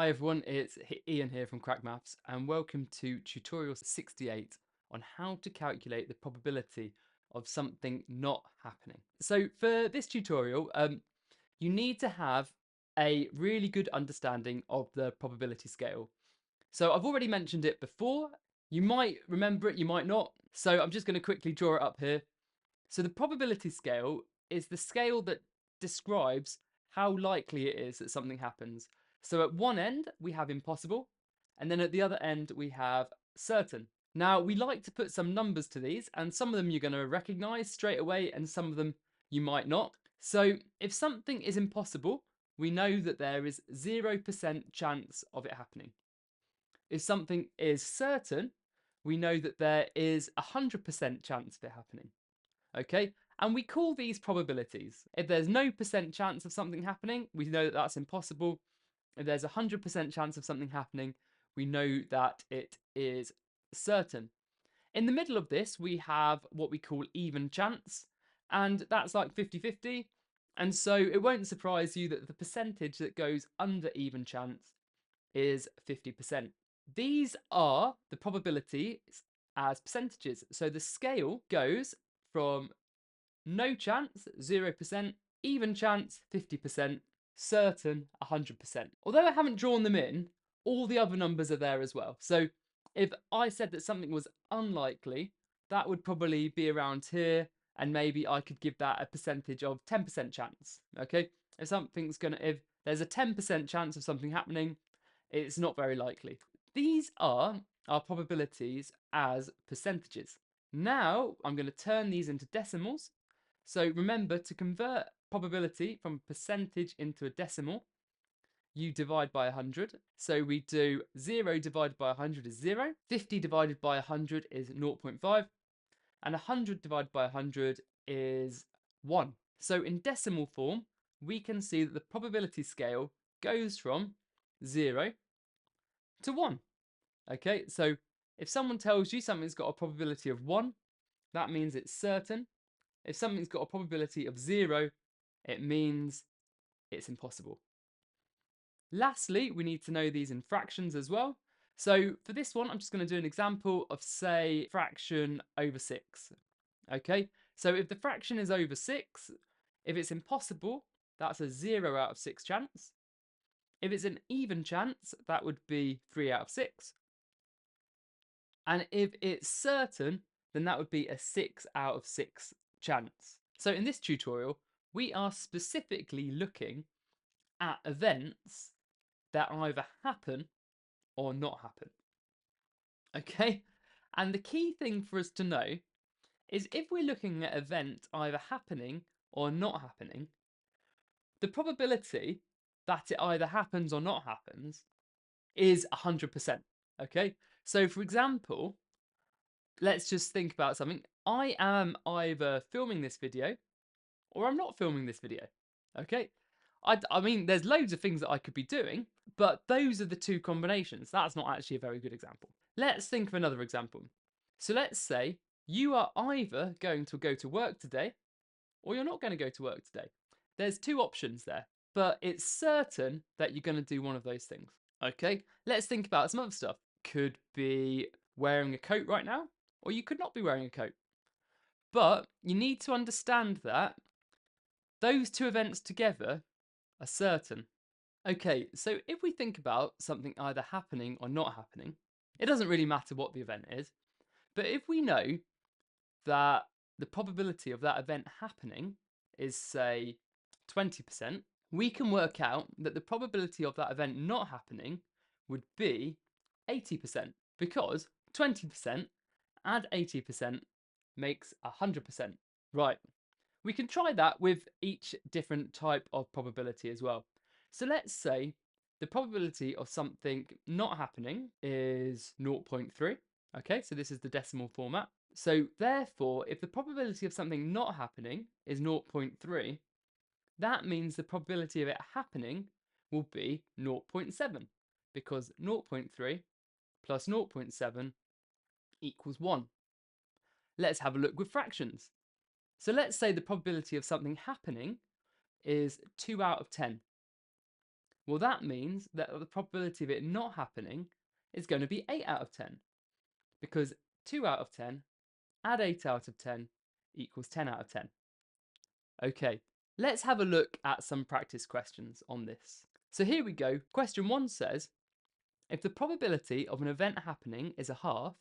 Hi everyone, it's Ian here from Crack Maths and welcome to tutorial 68 on how to calculate the probability of something not happening. So for this tutorial, you need to have a really good understanding of the probability scale. So I've already mentioned it before. You might remember it, you might not. So I'm just going to quickly draw it up here. So the probability scale is the scale that describes how likely it is that something happens. So at one end, we have impossible, and then at the other end, we have certain. Now, we like to put some numbers to these, and some of them you're going to recognize straight away, and some of them you might not. So if something is impossible, we know that there is 0% chance of it happening. If something is certain, we know that there is 100% chance of it happening. Okay, and we call these probabilities. If there's no percent chance of something happening, we know that that's impossible. If there's 100% chance of something happening, we know that it is certain. In the middle of this, we have what we call even chance, and that's like 50-50. And so it won't surprise you that the percentage that goes under even chance is 50%. These are the probabilities as percentages. So the scale goes from no chance, 0%, even chance, 50%, certain, 100%. Although I haven't drawn them in, all the other numbers are there as well. So if I said that something was unlikely, that would probably be around here, and maybe I could give that a percentage of 10% chance, okay? If there's a 10% chance of something happening, it's not very likely. These are our probabilities as percentages. Now I'm going to turn these into decimals. So remember, to convert probability from percentage into a decimal, you divide by 100. So we do 0 divided by 100 is 0, 50 divided by 100 is 0.5, and 100 divided by 100 is 1. So in decimal form, we can see that the probability scale goes from 0 to 1. Okay, so if someone tells you something's got a probability of 1, that means it's certain. If something's got a probability of 0, it means it's impossible. Lastly, we need to know these in fractions as well. So for this one, I'm just going to do an example of, say, fraction over 6. Okay, so if the fraction is over 6, if it's impossible, that's a 0 out of 6 chance. If it's an even chance, that would be 3 out of 6. And if it's certain, then that would be a 6 out of 6 chance. So in this tutorial, we are specifically looking at events that either happen or not happen. Okay? And the key thing for us to know is if we're looking at event either happening or not happening, the probability that it either happens or not happens is 100%. Okay? So for example, let's just think about something. I am either filming this video or I'm not filming this video. Okay? I mean, there's loads of things that I could be doing, but those are the two combinations. That's not actually a very good example. Let's think of another example. So let's say you are either going to go to work today or you're not going to go to work today. There's two options there, but it's certain that you're going to do one of those things. Okay, let's think about some other stuff. Could be wearing a coat right now, or you could not be wearing a coat. But you need to understand that those two events together are certain. Okay, so if we think about something either happening or not happening, it doesn't really matter what the event is, but if we know that the probability of that event happening is, say, 20%, we can work out that the probability of that event not happening would be 80%, because 20% add 80% makes 100%. Right, we can try that with each different type of probability as well. So let's say the probability of something not happening is 0.3. Okay, so this is the decimal format. So therefore, if the probability of something not happening is 0.3, that means the probability of it happening will be 0.7, because 0.3 plus 0.7 equals 1. Let's have a look with fractions. So let's say the probability of something happening is 2 out of 10. Well, that means that the probability of it not happening is going to be 8 out of 10, because 2 out of 10 add 8 out of 10 equals 10 out of 10. Okay, let's have a look at some practice questions on this. So here we go. Question 1 says, if the probability of an event happening is a half,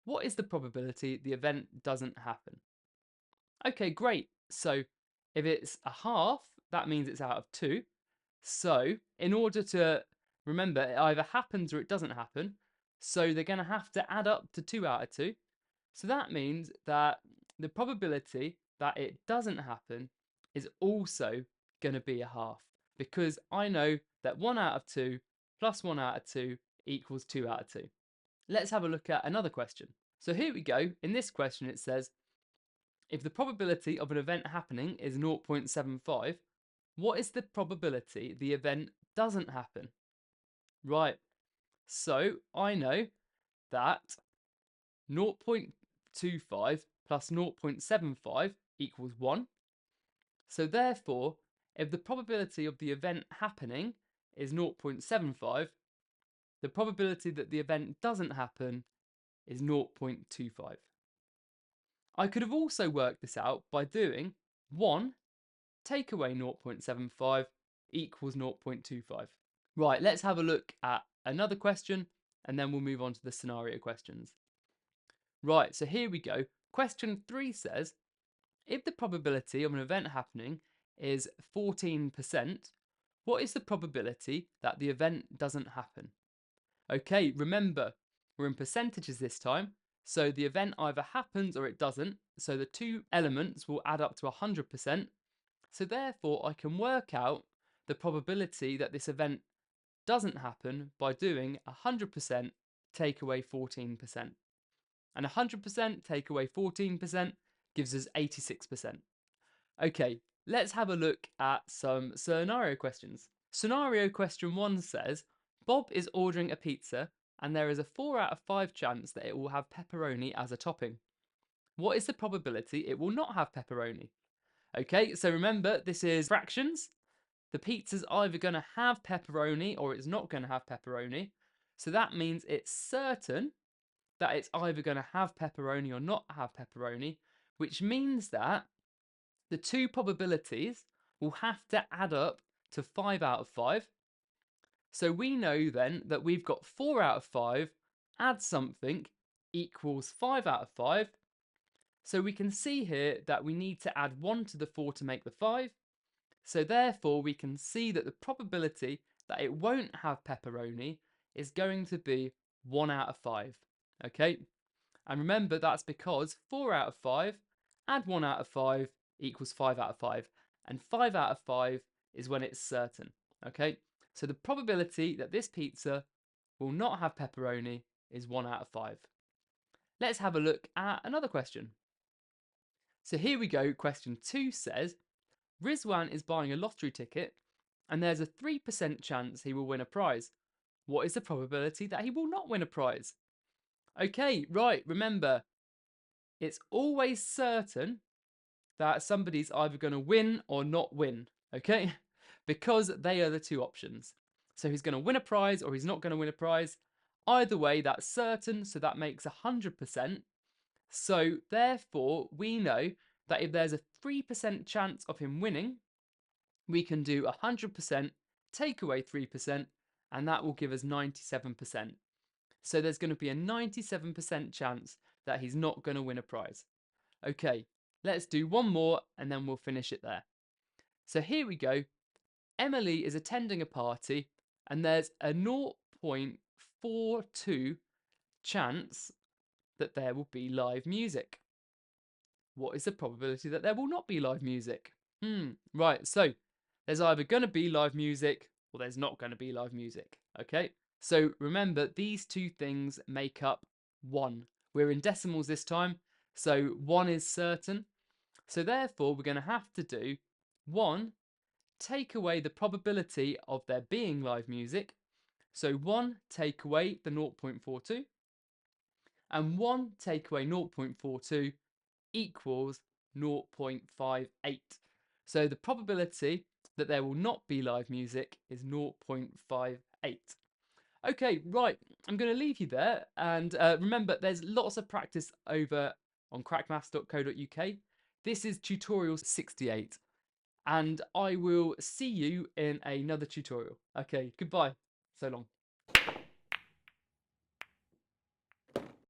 what is the probability the event doesn't happen? Okay, great. So if it's a half, that means it's out of 2. So in order to remember, it either happens or it doesn't happen. So they're going to have to add up to 2 out of 2. So that means that the probability that it doesn't happen is also going to be a half, because I know that 1 out of 2 plus 1 out of 2 equals 2 out of 2. Let's have a look at another question. So here we go. In this question, it says, if the probability of an event happening is 0.75, what is the probability the event doesn't happen? Right, so I know that 0.25 plus 0.75 equals 1. So therefore, if the probability of the event happening is 0.75, the probability that the event doesn't happen is 0.25. I could have also worked this out by doing 1 take away 0.75 equals 0.25. Right, let's have a look at another question and then we'll move on to the scenario questions. Right, so here we go. Question 3 says, if the probability of an event happening is 14%, what is the probability that the event doesn't happen? Okay, remember, we're in percentages this time, so the event either happens or it doesn't, so the two elements will add up to 100%, so therefore I can work out the probability that this event doesn't happen by doing 100% take away 14%. And 100% take away 14% gives us 86%. Okay, let's have a look at some scenario questions. Scenario question 1 says, Bob is ordering a pizza and there is a 4 out of 5 chance that it will have pepperoni as a topping. What is the probability it will not have pepperoni? Okay, so remember, this is fractions. The pizza's either going to have pepperoni or it's not going to have pepperoni. So that means it's certain that it's either going to have pepperoni or not have pepperoni, which means that the two probabilities will have to add up to 5 out of 5. So we know then that we've got 4 out of 5, add something, equals 5 out of 5. So we can see here that we need to add 1 to the 4 to make the 5. So therefore we can see that the probability that it won't have pepperoni is going to be 1 out of 5. Okay? And remember, that's because 4 out of 5, add 1 out of 5 equals 5 out of 5. And 5 out of 5 is when it's certain. Okay? So the probability that this pizza will not have pepperoni is 1 out of 5. Let's have a look at another question. So here we go. Question 2 says, Rizwan is buying a lottery ticket and there's a 3% chance he will win a prize. What is the probability that he will not win a prize? Okay, right, remember, it's always certain that somebody's either going to win or not win, okay? Because they are the two options. So he's going to win a prize or he's not going to win a prize. Either way, that's certain, so that makes 100%. So therefore, we know that if there's a 3% chance of him winning, we can do 100% take away 3%, and that will give us 97%. So there's going to be a 97% chance that he's not going to win a prize. Okay, let's do one more and then we'll finish it there. So here we go. Emily is attending a party and there's a 0.42 chance that there will be live music. What is the probability that there will not be live music? Right, so there's either going to be live music or there's not going to be live music, okay? So remember, these two things make up 1. We're in decimals this time, so 1 is certain. So therefore, we're going to have to do 1, take away the probability of there being live music. So 1 take away the 0.42, and 1 take away 0.42 equals 0.58. So the probability that there will not be live music is 0.58. Okay, right. I'm going to leave you there. And remember, there's lots of practice over on crackmaths.co.uk. This is tutorial 68. And I will see you in another tutorial. Okay, goodbye. So long.